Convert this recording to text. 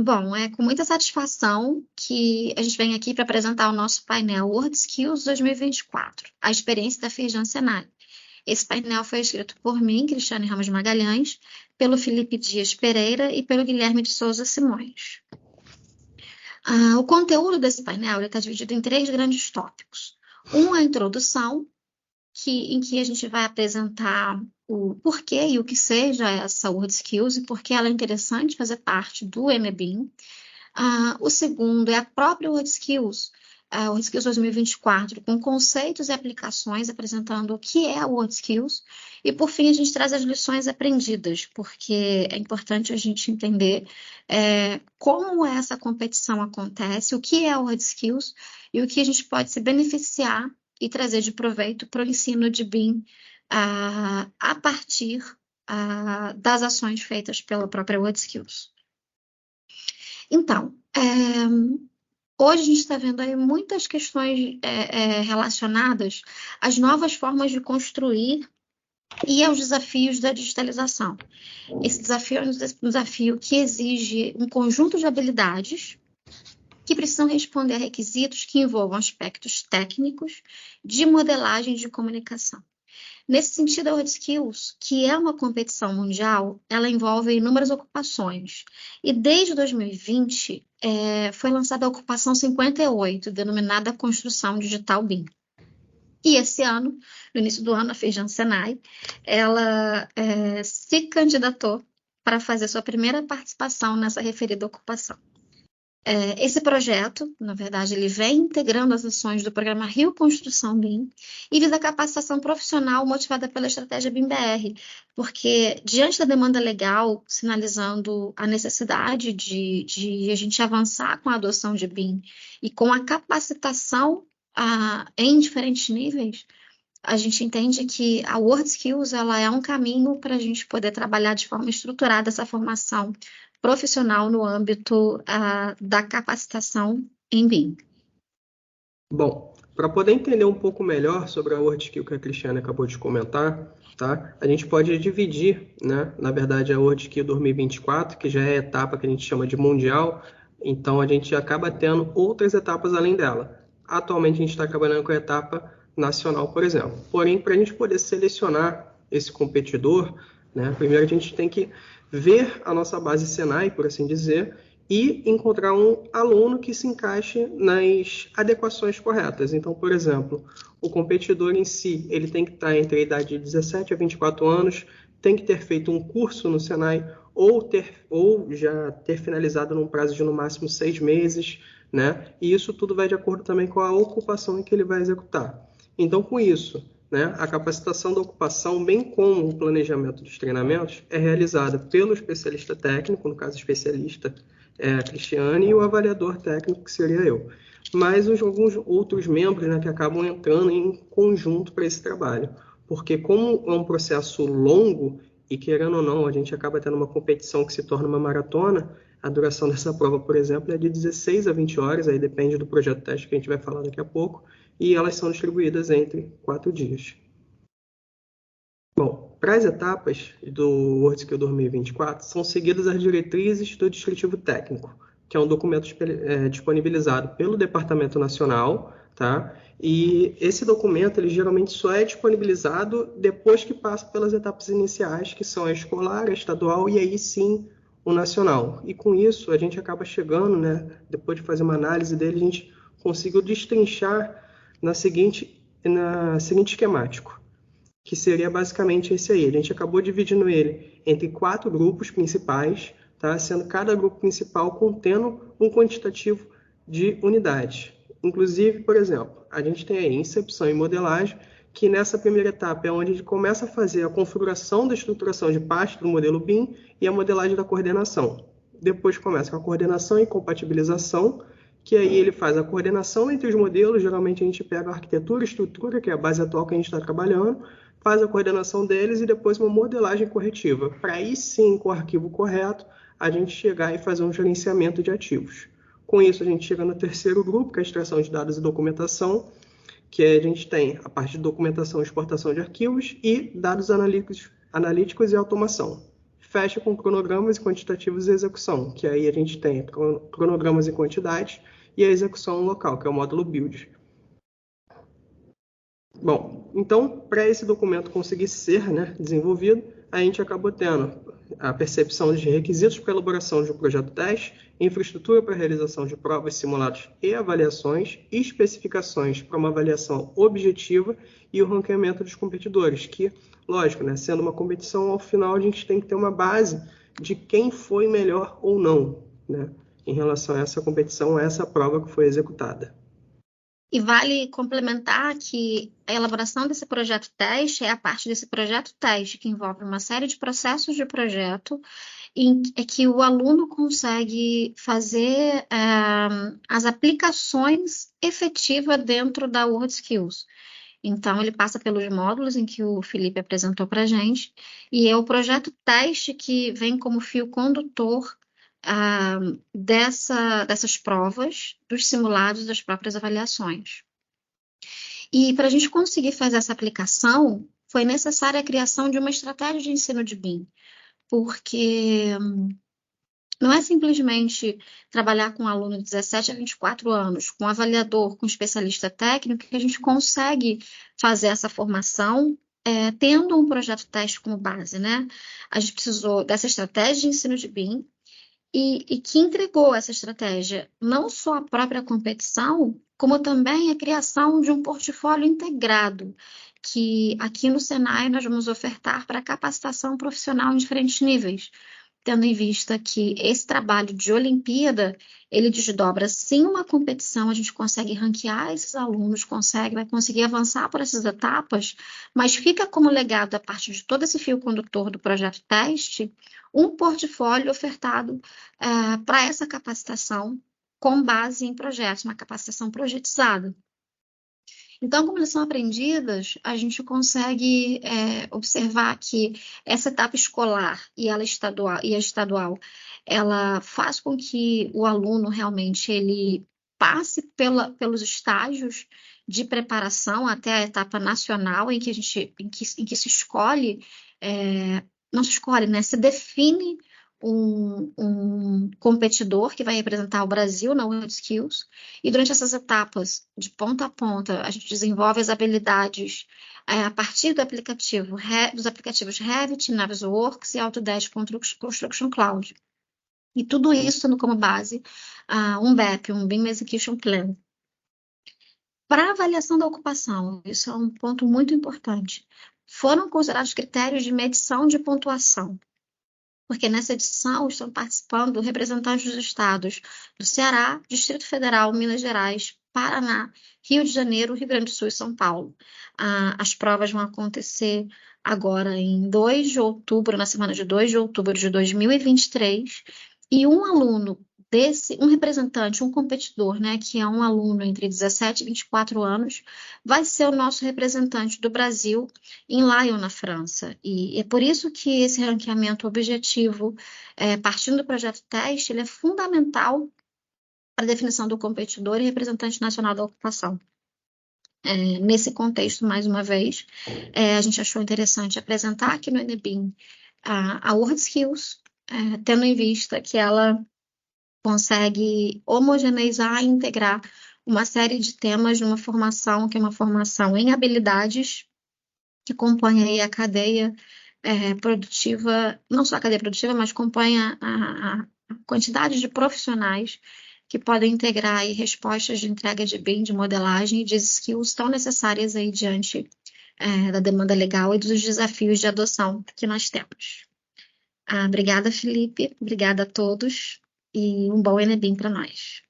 Bom, é com muita satisfação que a gente vem aqui para apresentar o nosso painel WorldSkills 2024, a experiência da Feijão Senai. Esse painel foi escrito por mim, Cristiane Ramos Magalhães, pelo Felipe Dias Pereira e pelo Guilherme de Souza Simões. O conteúdo desse painel está dividido em 3 grandes tópicos. Um é a introdução, em que a gente vai apresentar o porquê e o que seja essa WorldSkills e por que ela é interessante fazer parte do MBIM. O segundo é a própria WorldSkills, a WorldSkills 2024, com conceitos e aplicações, apresentando o que é a WorldSkills. E, por fim, a gente traz as lições aprendidas, porque é importante a gente entender como essa competição acontece, o que é a WorldSkills e o que a gente pode se beneficiar e trazer de proveito para o ensino de BIM a partir das ações feitas pela própria WorldSkills. Então, hoje a gente está vendo aí muitas questões relacionadas às novas formas de construir e aos desafios da digitalização. Esse desafio é um desafio que exige um conjunto de habilidades que precisam responder a requisitos que envolvam aspectos técnicos de modelagem de comunicação. Nesse sentido, a WorldSkills, que é uma competição mundial, ela envolve inúmeras ocupações. E desde 2020, foi lançada a ocupação 58, denominada Construção Digital BIM. E esse ano, no início do ano, a Feijão Senai, ela se candidatou para fazer sua primeira participação nessa referida ocupação. Esse projeto, na verdade, ele vem integrando as ações do programa Rio Construção BIM e visa a capacitação profissional motivada pela estratégia BIM-BR, porque diante da demanda legal, sinalizando a necessidade de a gente avançar com a adoção de BIM e com a capacitação em diferentes níveis, a gente entende que a WorldSkills ela é um caminho para a gente poder trabalhar de forma estruturada essa formação profissional no âmbito da capacitação em BIM. Bom, para poder entender um pouco melhor sobre a WorldSkill que a Cristiane acabou de comentar, tá? A gente pode dividir, né? Na verdade, a WorldSkill 2024, que já é a etapa que a gente chama de mundial, então a gente acaba tendo outras etapas além dela. Atualmente a gente está trabalhando com a etapa nacional, por exemplo. Porém, para a gente poder selecionar esse competidor, né? Primeiro a gente tem que ver a nossa base Senai, por assim dizer, e encontrar um aluno que se encaixe nas adequações corretas. Então, por exemplo, o competidor em si, ele tem que estar entre a idade de 17 a 24 anos, tem que ter feito um curso no Senai ou já ter finalizado num prazo de no máximo 6 meses, né? E isso tudo vai de acordo também com a ocupação em que ele vai executar. Então, com isso, né, a capacitação da ocupação, bem como o planejamento dos treinamentos, é realizada pelo especialista técnico, no caso especialista a Cristiane, e o avaliador técnico, que seria eu. Mas alguns outros membros, né, que acabam entrando em conjunto para esse trabalho. Porque como é um processo longo, e querendo ou não, a gente acaba tendo uma competição que se torna uma maratona, a duração dessa prova, por exemplo, é de 16 a 20 horas, aí depende do projeto teste que a gente vai falar daqui a pouco, e elas são distribuídas entre 4 dias. Bom, para as etapas do WorldSkill 2024, são seguidas as diretrizes do descritivo técnico, que é um documento disponibilizado pelo Departamento Nacional, tá? E esse documento, ele geralmente só é disponibilizado depois que passa pelas etapas iniciais, que são a escolar, a estadual e aí sim o nacional. E com isso, a gente acaba chegando, né? Depois de fazer uma análise dele, a gente conseguiu destrinchar na seguinte esquemático, que seria basicamente esse aí. A gente acabou dividindo ele entre 4 grupos principais, tá? Sendo cada grupo principal contendo um quantitativo de unidades. Inclusive, por exemplo, a gente tem aí incepção e modelagem, que nessa primeira etapa é onde a gente começa a fazer a configuração da estruturação de parte do modelo BIM e a modelagem da coordenação. Depois começa com a coordenação e compatibilização, que aí ele faz a coordenação entre os modelos. Geralmente a gente pega a arquitetura e estrutura, que é a base atual que a gente está trabalhando, faz a coordenação deles e depois uma modelagem corretiva, para aí sim, com o arquivo correto, a gente chegar e fazer um gerenciamento de ativos. Com isso, a gente chega no terceiro grupo, que é a extração de dados e documentação, que a gente tem a parte de documentação e exportação de arquivos e dados analíticos e automação. fecha com cronogramas e quantitativos e execução, que aí a gente tem cronogramas e quantidades e a execução local, que é o módulo build. Bom, então, para esse documento conseguir ser desenvolvido, a gente acabou tendo a percepção de requisitos para a elaboração de um projeto teste, infraestrutura para a realização de provas, simulados e avaliações, e especificações para uma avaliação objetiva e o ranqueamento dos competidores, que, lógico, sendo uma competição, ao final a gente tem que ter uma base de quem foi melhor ou não, em relação a essa competição, a essa prova que foi executada. E vale complementar que a elaboração desse projeto teste é a parte desse projeto teste que envolve uma série de processos de projeto em que o aluno consegue fazer as aplicações efetivas dentro da WorldSkills. Então, ele passa pelos módulos em que o Felipe apresentou para a gente, e é o projeto teste que vem como fio condutor dessas provas, dos simulados, das próprias avaliações. E para a gente conseguir fazer essa aplicação, foi necessária a criação de uma estratégia de ensino de BIM, porque não é simplesmente trabalhar com um aluno de 17 a 24 anos, com um avaliador, com um especialista técnico, que a gente consegue fazer essa formação tendo um projeto teste como base, né? A gente precisou dessa estratégia de ensino de BIM, e que entregou essa estratégia não só a própria competição, como também a criação de um portfólio integrado, que aqui no Senai nós vamos ofertar para capacitação profissional em diferentes níveis, tendo em vista que esse trabalho de Olimpíada, ele desdobra sim uma competição, a gente consegue ranquear esses alunos, vai conseguir avançar por essas etapas, mas fica como legado, a partir de todo esse fio condutor do projeto teste, um portfólio ofertado para essa capacitação com base em projetos, uma capacitação projetizada. Então, como lição aprendidas, a gente consegue observar que essa etapa escolar e a estadual, ela faz com que o aluno realmente ele passe pelos estágios de preparação até a etapa nacional, em que se escolhe, não se escolhe, se define um competidor que vai representar o Brasil na WorldSkills, e durante essas etapas, de ponta a ponta, a gente desenvolve as habilidades a partir dos aplicativos Revit, Navisworks e Autodesk Construction Cloud. E tudo isso tendo como base um BEP, um BIM Execution Plan. Para a avaliação da ocupação, isso é um ponto muito importante, foram considerados critérios de medição de pontuação, porque nessa edição estão participando representantes dos estados do Ceará, Distrito Federal, Minas Gerais, Paraná, Rio de Janeiro, Rio Grande do Sul e São Paulo. As provas vão acontecer agora em 2 de outubro, na semana de 2 de outubro de 2023, e um aluno um representante, um competidor, que é um aluno entre 17 e 24 anos, vai ser o nosso representante do Brasil em Lyon, na França. E é por isso que esse ranqueamento objetivo, partindo do projeto teste, ele é fundamental para a definição do competidor e representante nacional da ocupação. Nesse contexto, mais uma vez, a gente achou interessante apresentar aqui no Enebim a WorldSkills, tendo em vista que ela consegue homogeneizar e integrar uma série de temas numa formação que é uma formação em habilidades que compõe aí a cadeia produtiva, não só a cadeia produtiva, mas compõe a quantidade de profissionais que podem integrar aí respostas de entrega de BIM, de modelagem e de skills tão necessárias aí diante da demanda legal e dos desafios de adoção que nós temos. Obrigada, Felipe. Obrigada a todos. E um bom Enebim para nós.